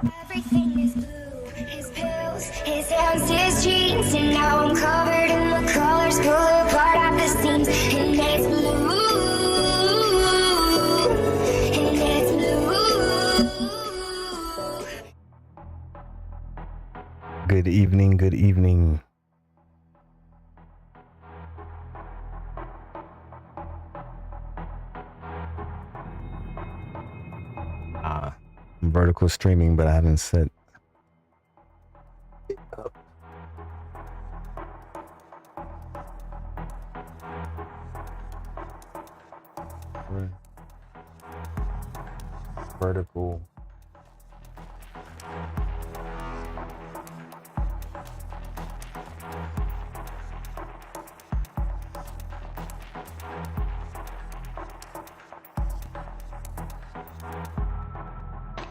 Everything is blue, his pills, his hands, his jeans, and now I'm covered in the colors, pull apart at the seams, and it's blue, and it's blue. Good evening, good evening. Vertical streaming, but I haven't set it up. Vertical.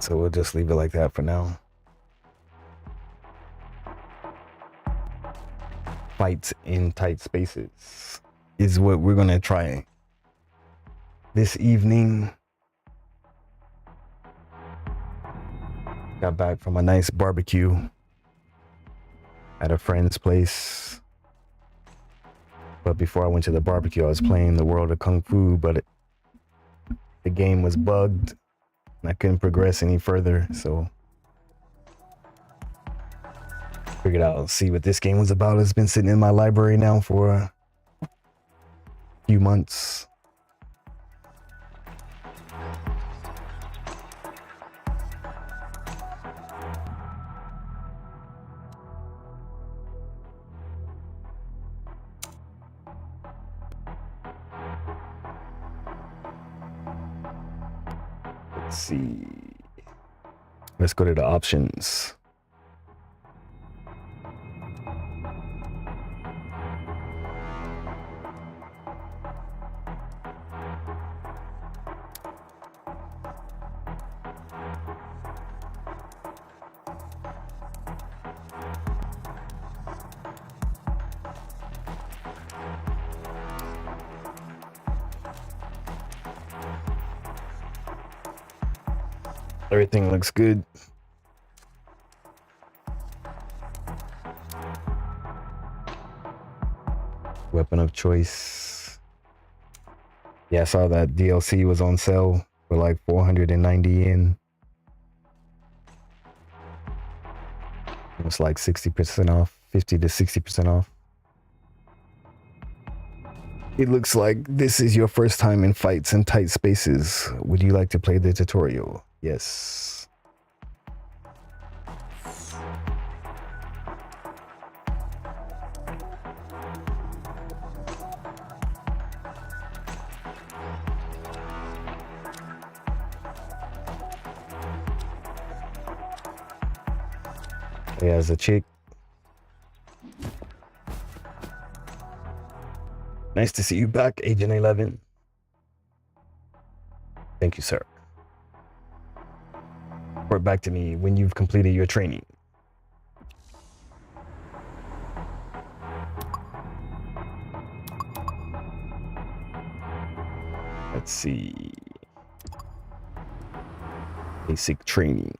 So we'll just leave it like that for now. Fights in tight spaces is what we're gonna try this evening. Got back from a nice barbecue at a friend's place. But before I went to the barbecue, I was playing the World of Kung Fu, but the game was bugged. I couldn't progress any further, so figured I'll see what this game was about. It's been sitting in my library now for a few months. Let's see. Let's go to the options. Everything looks good. Weapon of choice. Yeah, I saw that DLC was on sale for like 490 yen. It was like 60% off, 50 to 60% off. It looks like this is your first time in fights in tight spaces. Would you like to play the tutorial? Yes. Yeah, as a chick. Nice to see you back, Agent 11. Thank you, sir. Report back to me when you've completed your training. Let's see. Basic training.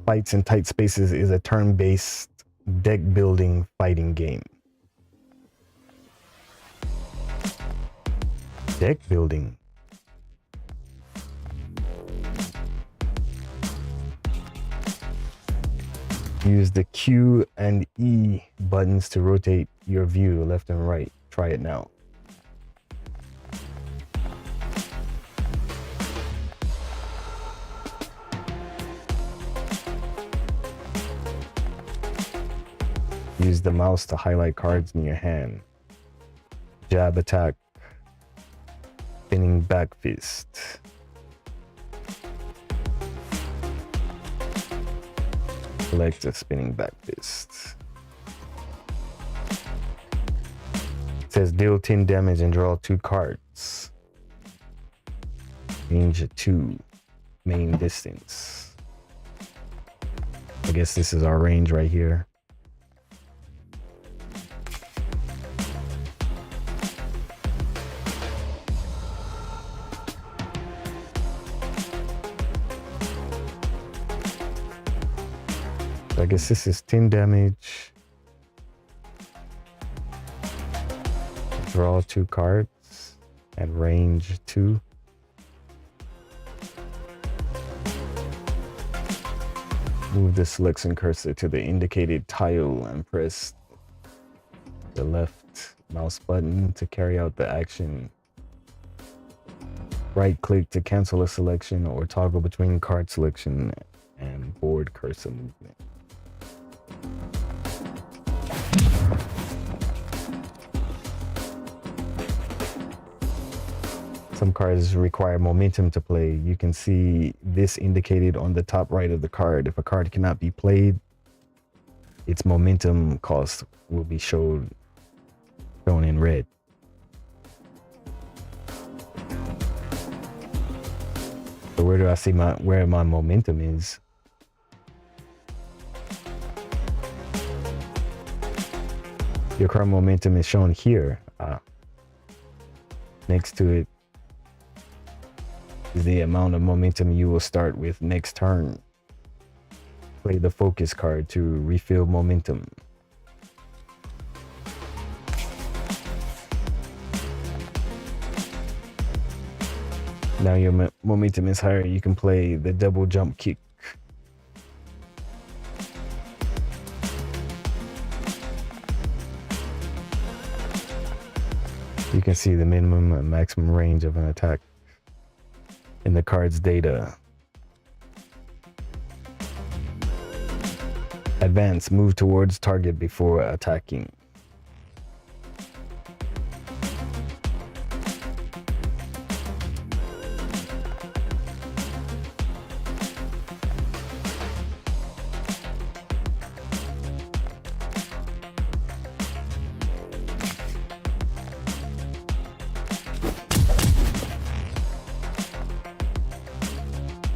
Fights in Tight Spaces is a turn-based deck building fighting game. Deck building. Use the Q and E buttons to rotate your view left and right. Try it now. Use the mouse to highlight cards in your hand. Jab attack. Spinning back fist. Select a spinning back fist. It says deal 10 damage and draw 2 cards. Range 2. Main distance. I guess this is our range right here. So I guess this is 10 damage. Draw 2 cards and range 2. Move the selection cursor to the indicated tile and press the left mouse button to carry out the action. Right click to cancel a selection or toggle between card selection and board cursor movement. Some cards require momentum to play. You can see this indicated on the top right of the card. If a card cannot be played, its momentum cost will be shown in red. So where do I see where my momentum is? Your current momentum is shown here. Next to it is the amount of momentum you will start with next turn. Play the focus card to refill momentum. Now your momentum is higher. You can play the double jump kick. You can see the minimum and maximum range of an attack in the card's data. Advance, move towards target before attacking.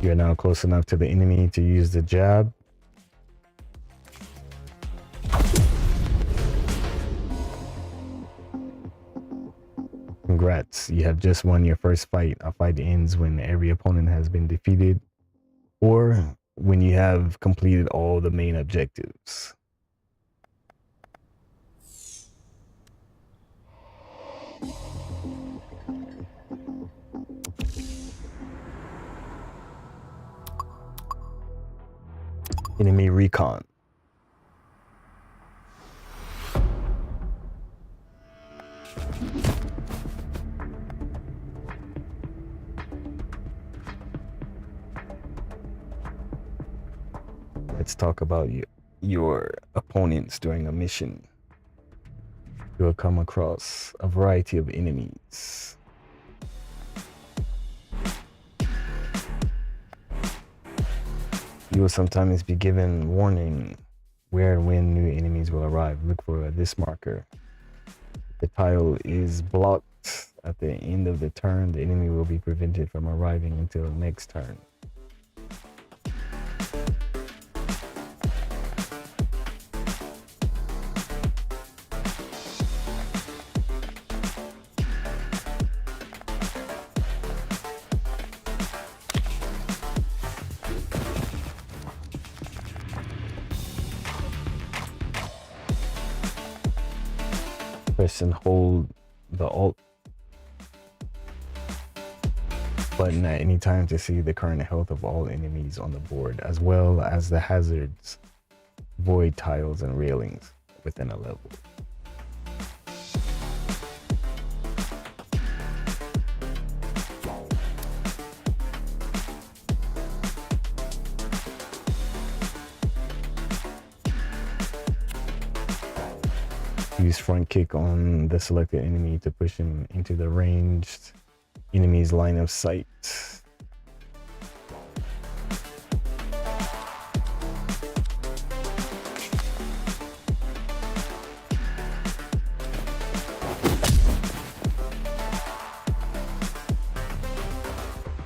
You're now close enough to the enemy to use the jab. Congrats, you have just won your first fight. A fight ends when every opponent has been defeated or when you have completed all the main objectives. Enemy recon. Let's talk about your opponents during a mission. You will come across a variety of enemies. You will sometimes be given warning where and when new enemies will arrive. Look for this marker. The tile is blocked at the end of the turn. The enemy will be prevented from arriving until next turn. Press and hold the Alt button at any time to see the current health of all enemies on the board, as well as the hazards, void tiles, and railings within a level. Use front kick on the selected enemy to push him into the ranged enemy's line of sight.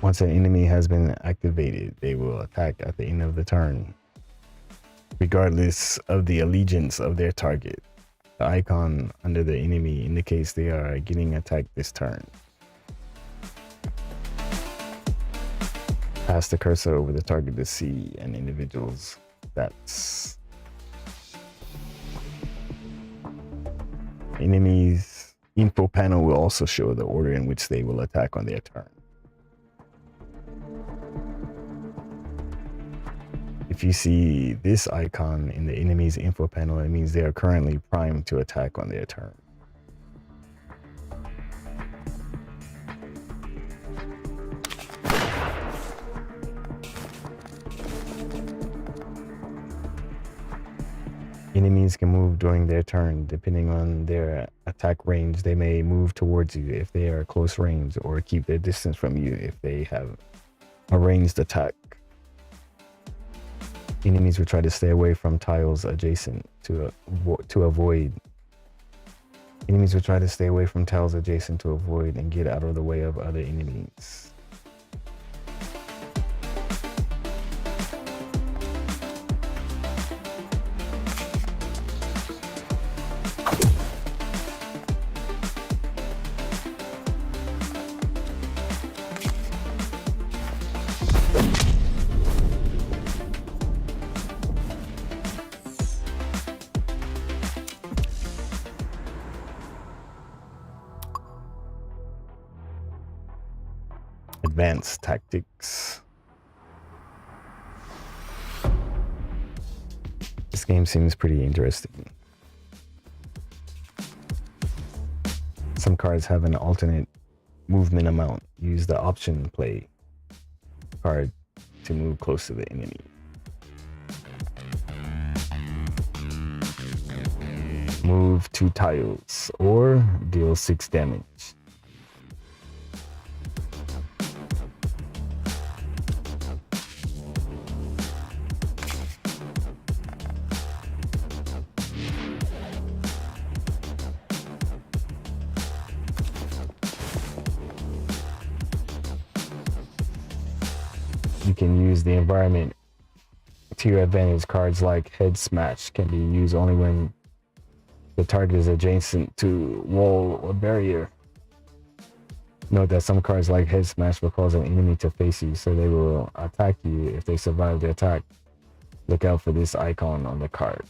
Once an enemy has been activated, they will attack at the end of the turn, regardless of the allegiance of their target. The icon under the enemy indicates they are getting attacked this turn. Pass the cursor over the target to see an individual's stats. Enemies' info panel will also show the order in which they will attack on their turn. If you see this icon in the enemy's info panel, it means they are currently primed to attack on their turn. Enemies can move during their turn. Depending on their attack range, they may move towards you if they are close range, or keep their distance from you if they have a ranged attack. Enemies will try to stay away from tiles adjacent to avoid. Enemies will try to stay away from tiles adjacent to avoid and get out of the way of other enemies. Advanced tactics. This game seems pretty interesting. Some cards have an alternate movement amount. Use the option play card to move close to the enemy. Move 2 tiles or deal 6 damage. You can use the environment to your advantage. Cards like Head Smash can be used only when the target is adjacent to wall or barrier. Note that some cards like Head Smash will cause an enemy to face you, so they will attack you if they survive the attack. Look out for this icon on the card.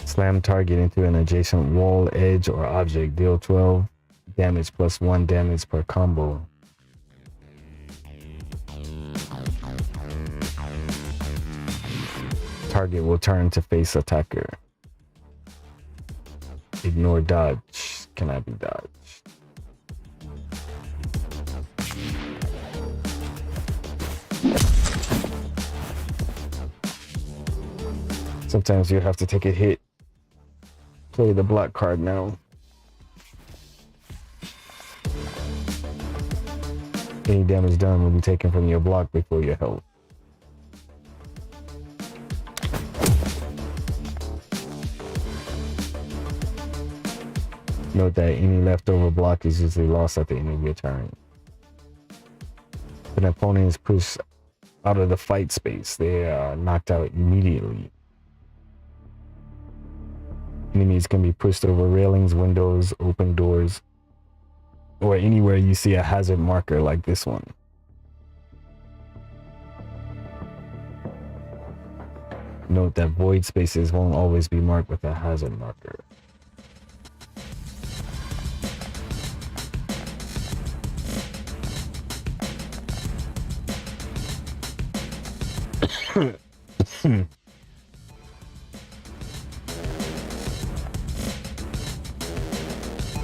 Slam target into an adjacent wall, edge, or object. Deal 12 damage plus 1 damage per combo. Target will turn to face attacker. Ignore dodge. Cannot be dodged. Sometimes you have to take a hit. Play the block card now. Any damage done will be taken from your block before your health. Note that any leftover block is usually lost at the end of your turn. If an opponent is pushed out of the fight space, they are knocked out immediately. Enemies can be pushed over railings, windows, open doors, or anywhere you see a hazard marker like this one. Note that void spaces won't always be marked with a hazard marker.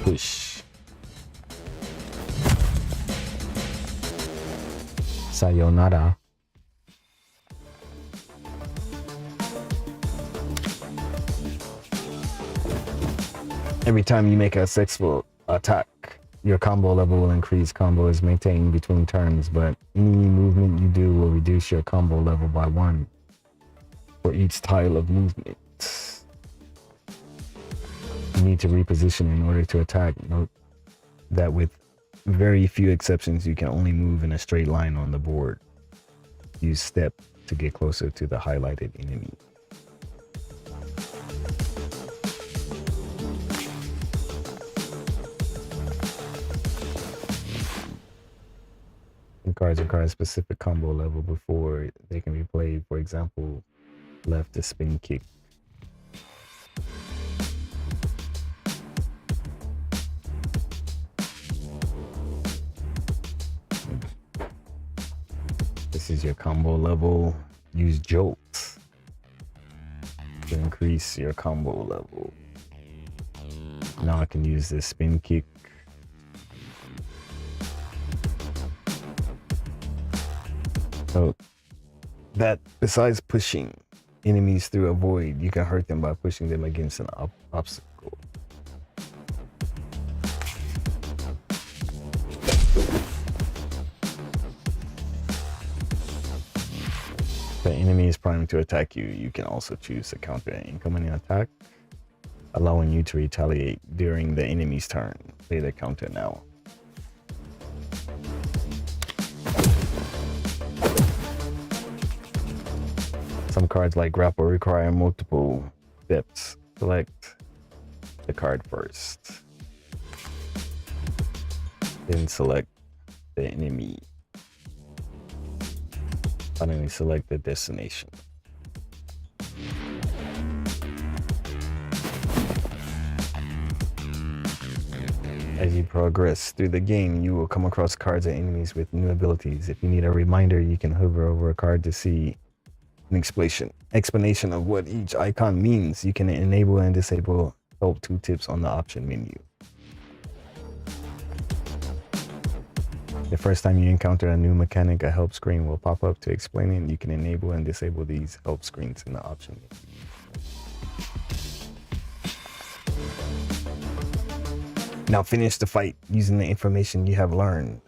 Push. Sayonara. Every time you make a successful attack, your combo level will increase. Combo is maintained between turns, but any movement you do will reduce your combo level by 1 for each tile of movement. You need to reposition in order to attack. Note that with very few exceptions, you can only move in a straight line on the board. Use step to get closer to the highlighted enemy. cards require a specific combo level before they can be played. For example, left to spin kick. This is your combo level. Use jolt to increase your combo level. Now I can use this spin kick. So that besides pushing enemies through a void, you can hurt them by pushing them against an obstacle. If the enemy is primed to attack you, you can also choose to counter an incoming attack, allowing you to retaliate during the enemy's turn. Play the counter now. Some cards like grapple require multiple steps. Select the card first, then select the enemy. Finally, select the destination. As you progress through the game, you will come across cards and enemies with new abilities. If you need a reminder, you can hover over a card to see an explanation of what each icon means. You can enable and disable help tooltips on the option menu. The first time you encounter a new mechanic, a help screen will pop up to explain it. You can enable and disable these help screens in the option menu. Now finish the fight using the information you have learned.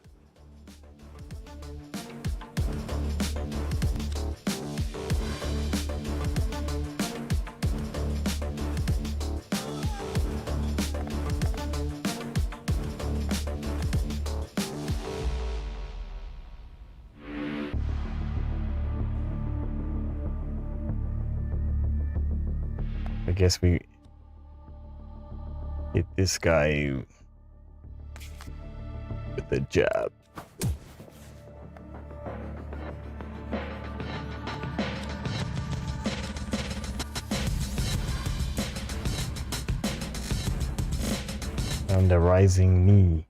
I guess we hit this guy with a jab. On the rising knee.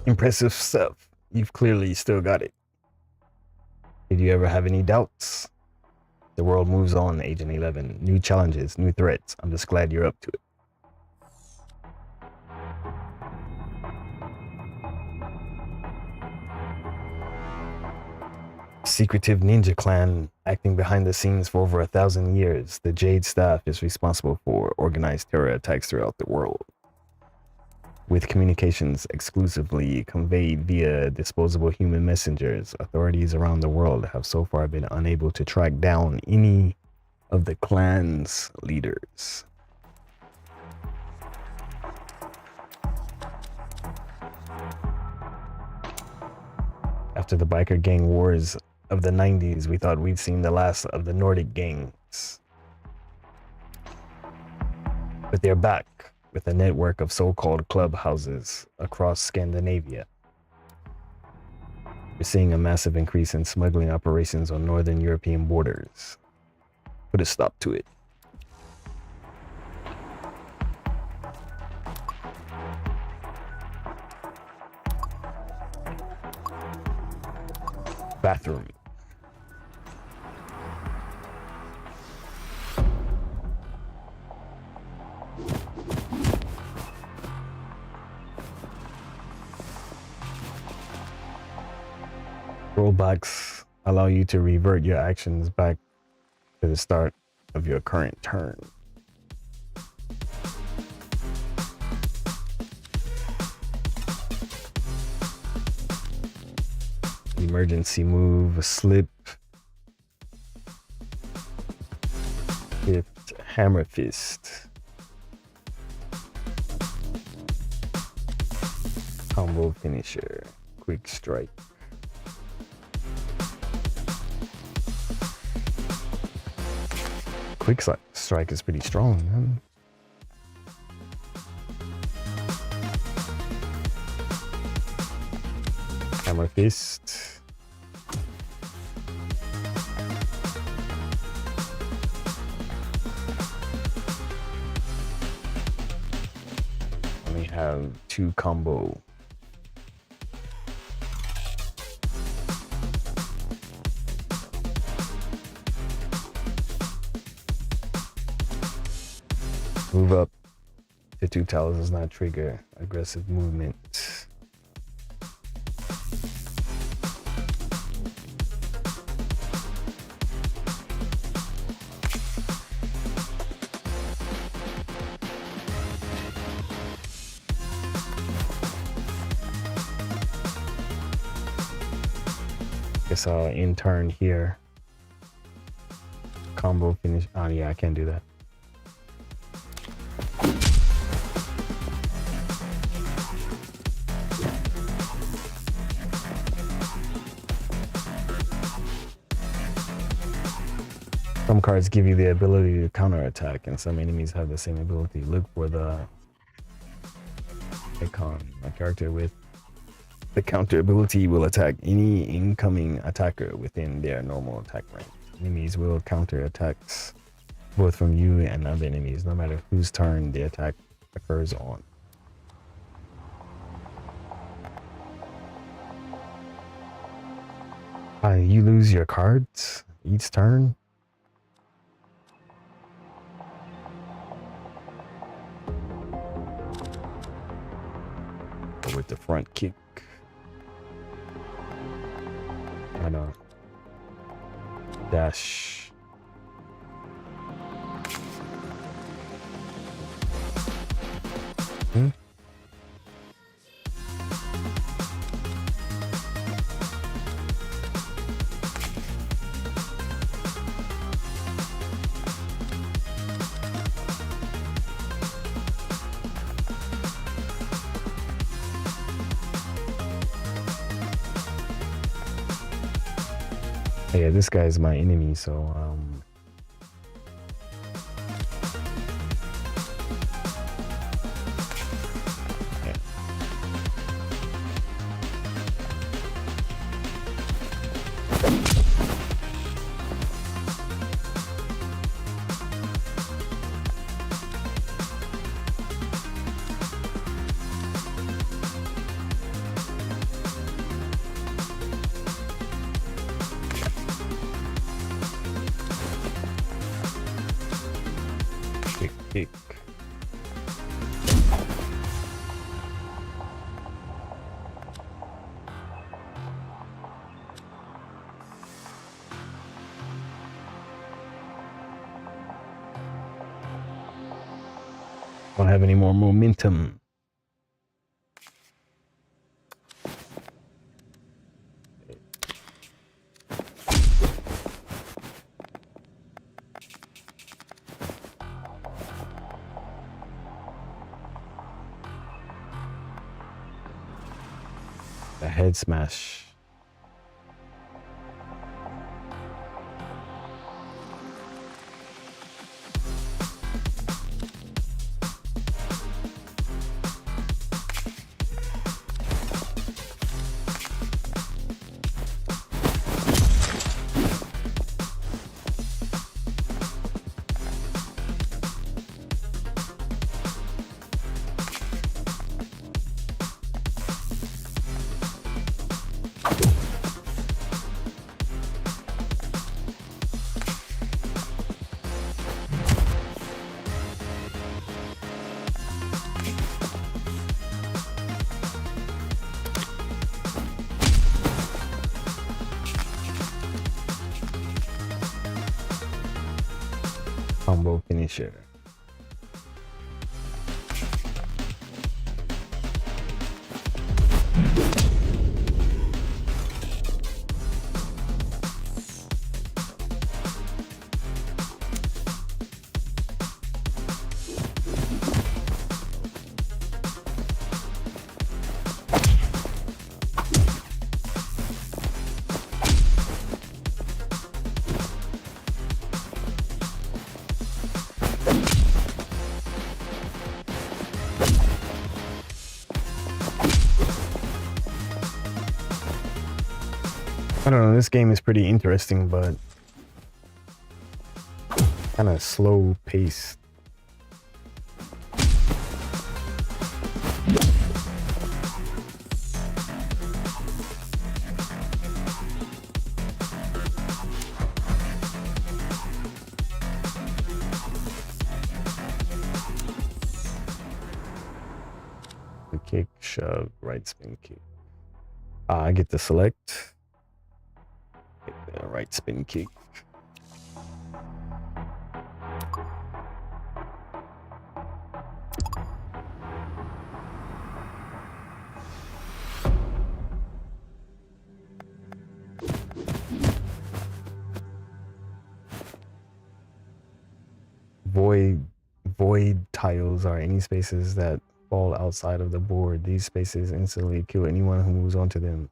Impressive stuff. You've clearly still got it. Did you ever have any doubts? The world moves on, Agent 11. New challenges, new threats. I'm just glad you're up to it. Secretive ninja clan acting behind the scenes for over 1,000 years. The Jade staff is responsible for organized terror attacks throughout the world, with communications exclusively conveyed via disposable human messengers. Authorities around the world have so far been unable to track down any of the clan's leaders. After the biker gang wars of the 90s, we thought we'd seen the last of the Nordic gangs. But they're back with a network of so-called clubhouses across Scandinavia. We're seeing a massive increase in smuggling operations on northern European borders. Put a stop to it. Bathroom. Rollbacks allow you to revert your actions back to the start of your current turn. Emergency move, slip, shift, hammer fist, combo finisher, quick strike. Quick strike is pretty strong, man. Hammer fist. Only have 2 combo. Move up to 2 tiles does not trigger aggressive movement. Guess I'll intern here. Combo finish. Oh yeah, I can't do that. Some cards give you the ability to counterattack, and some enemies have the same ability. Look for the icon. A character with the counter ability will attack any incoming attacker within their normal attack range. Enemies will counter attacks both from you and other enemies, no matter whose turn the attack occurs on. You lose your cards each turn. With the front kick. I know. Dash. Yeah, this guy is my enemy, so yeah. Kick. Don't have any more momentum. A head smash. Combo finisher. I don't know, this game is pretty interesting, but kind of slow paced. Kick, shove, right spin kick. I get to select. Right spin kick. Void tiles are any spaces that fall outside of the board. These spaces instantly kill anyone who moves onto them.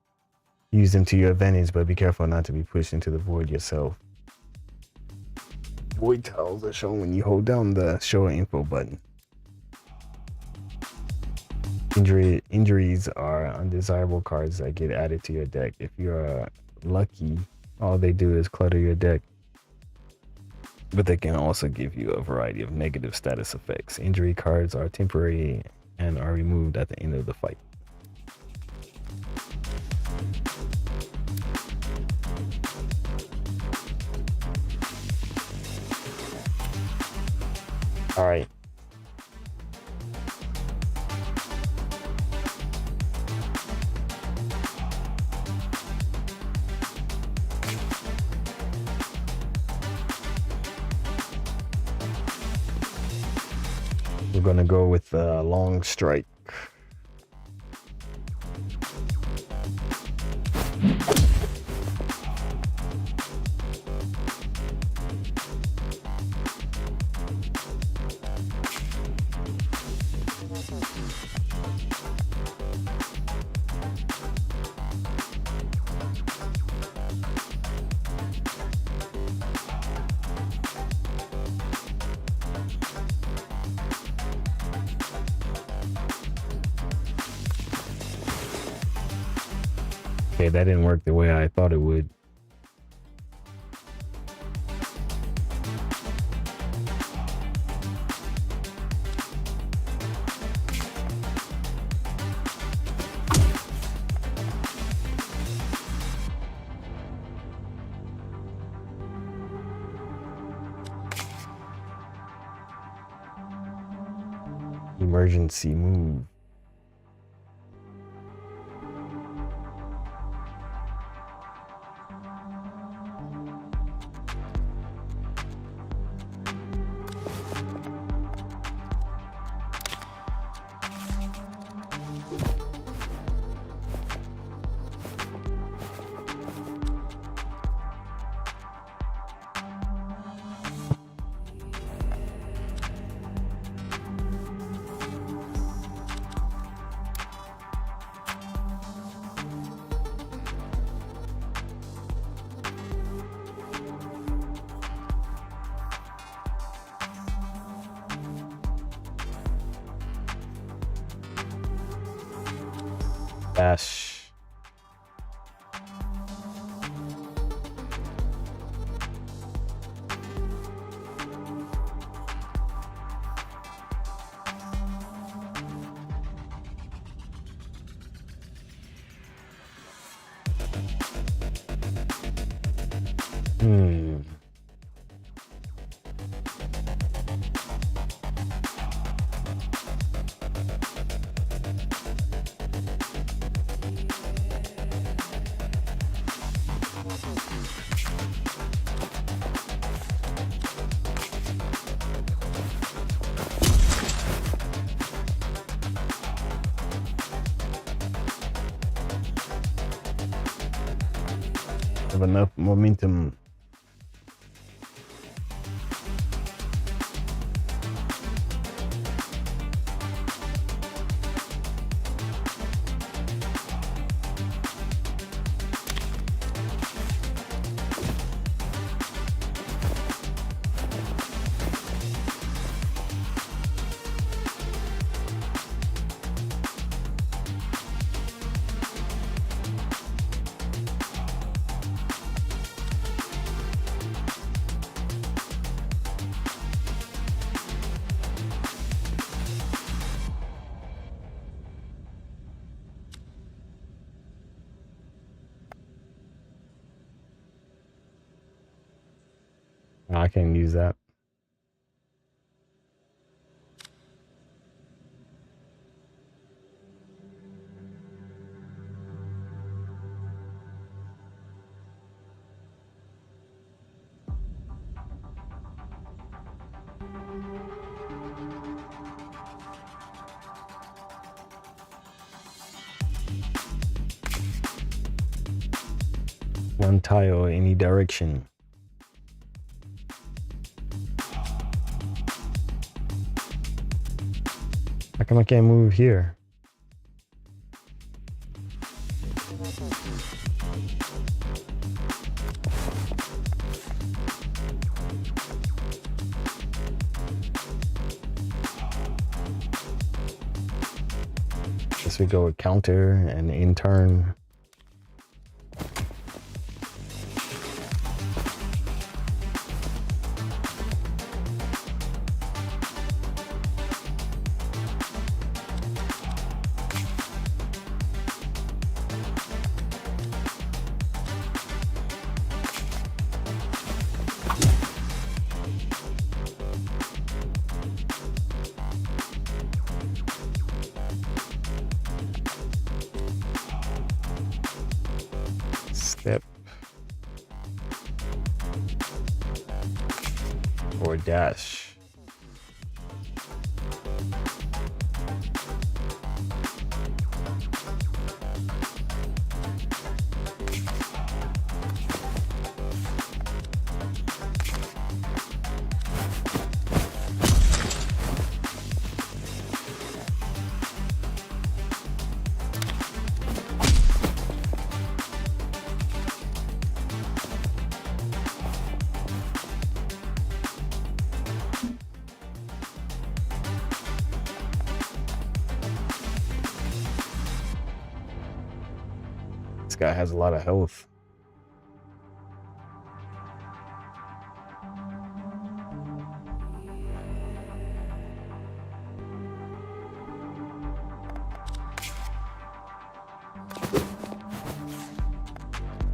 Use them to your advantage, but be careful not to be pushed into the void yourself. Void tiles are shown when you hold down the show info button. Injuries are undesirable cards that get added to your deck. If you're lucky, all they do is clutter your deck, but they can also give you a variety of negative status effects. Injury cards are temporary and are removed at the end of the fight. All right. We're gonna go with a long strike. Okay, that didn't work the way I thought it would. Emergency move. Dash. have enough momentum. I can't use that. One tile any direction. How come I can't move here? Guess we go with counter and in turn. Step or dash. This guy has a lot of health.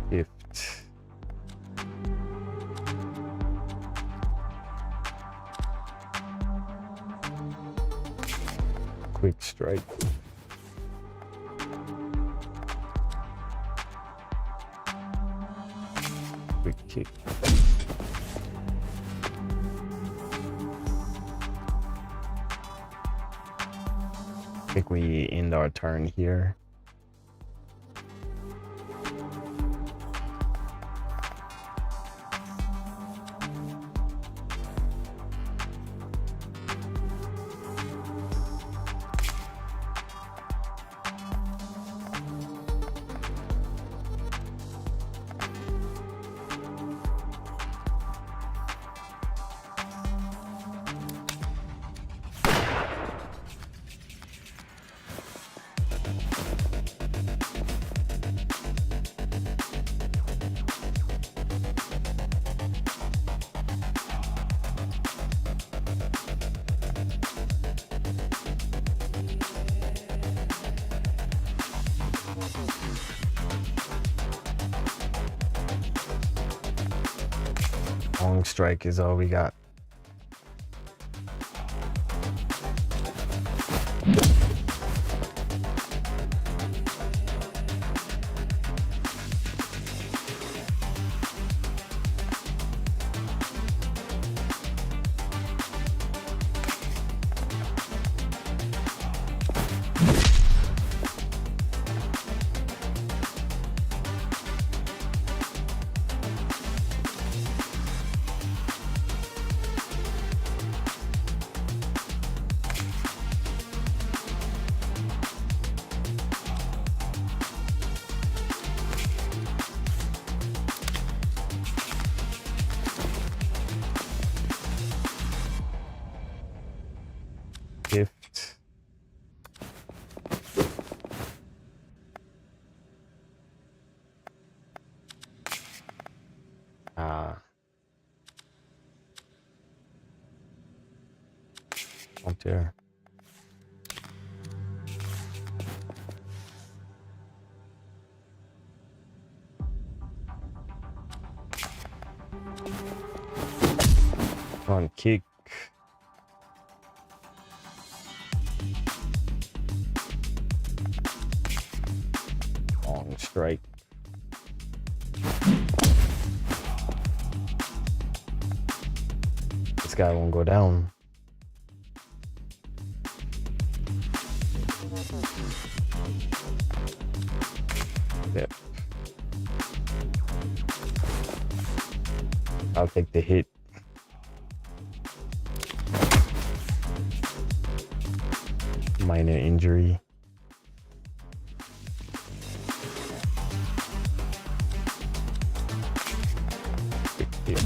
Gift. Quick strike. Quick kick. I think we end our turn here. Long strike is all we got. Shift. Up there. On kick. Long strike. This guy won't go down. Yep. I'll take the hit. Minor injury. Big deal.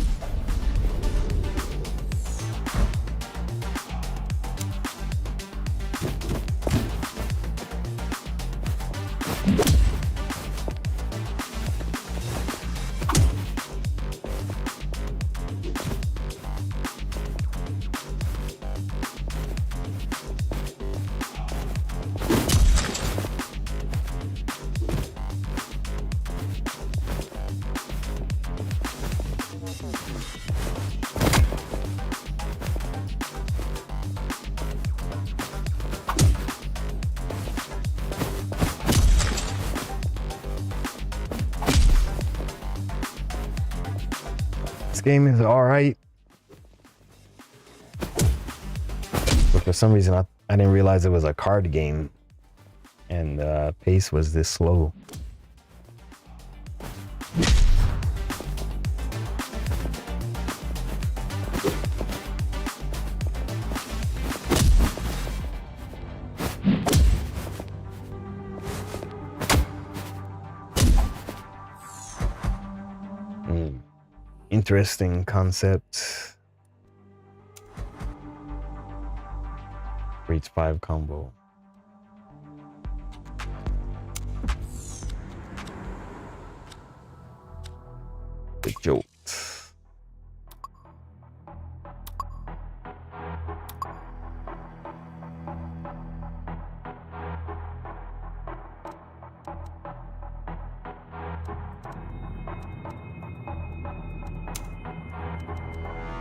This game is all right, but for some reason I didn't realize it was a card game and the pace was this slow. Interesting concept. Reach 5 combo. The jolt.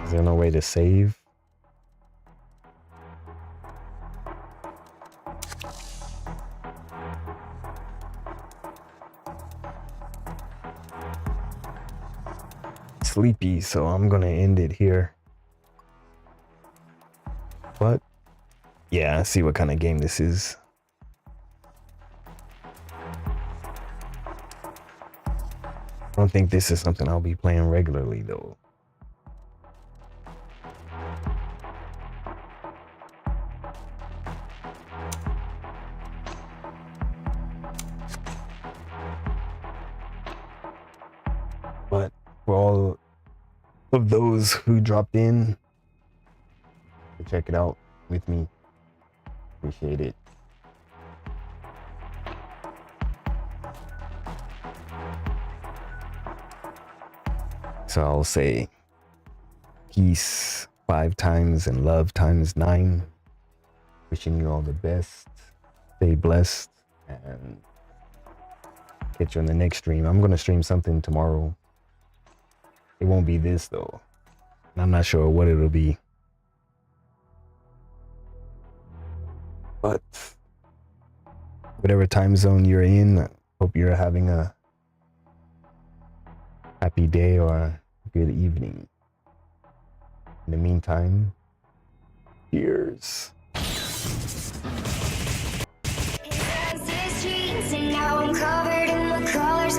Is there no way to save? Sleepy, so I'm gonna end it here. But yeah, I see what kind of game this is. I don't think this is something I'll be playing regularly though. But for all of those who dropped in to check it out with me, appreciate it. So I'll say peace 5 times and love times 9. Wishing you all the best. Stay blessed and catch you on the next stream. I'm gonna stream something tomorrow. It won't be this though. And I'm not sure what it'll be. But whatever time zone you're in, I hope you're having a happy day or a good evening. In the meantime, cheers. And now I'm covered in the colors.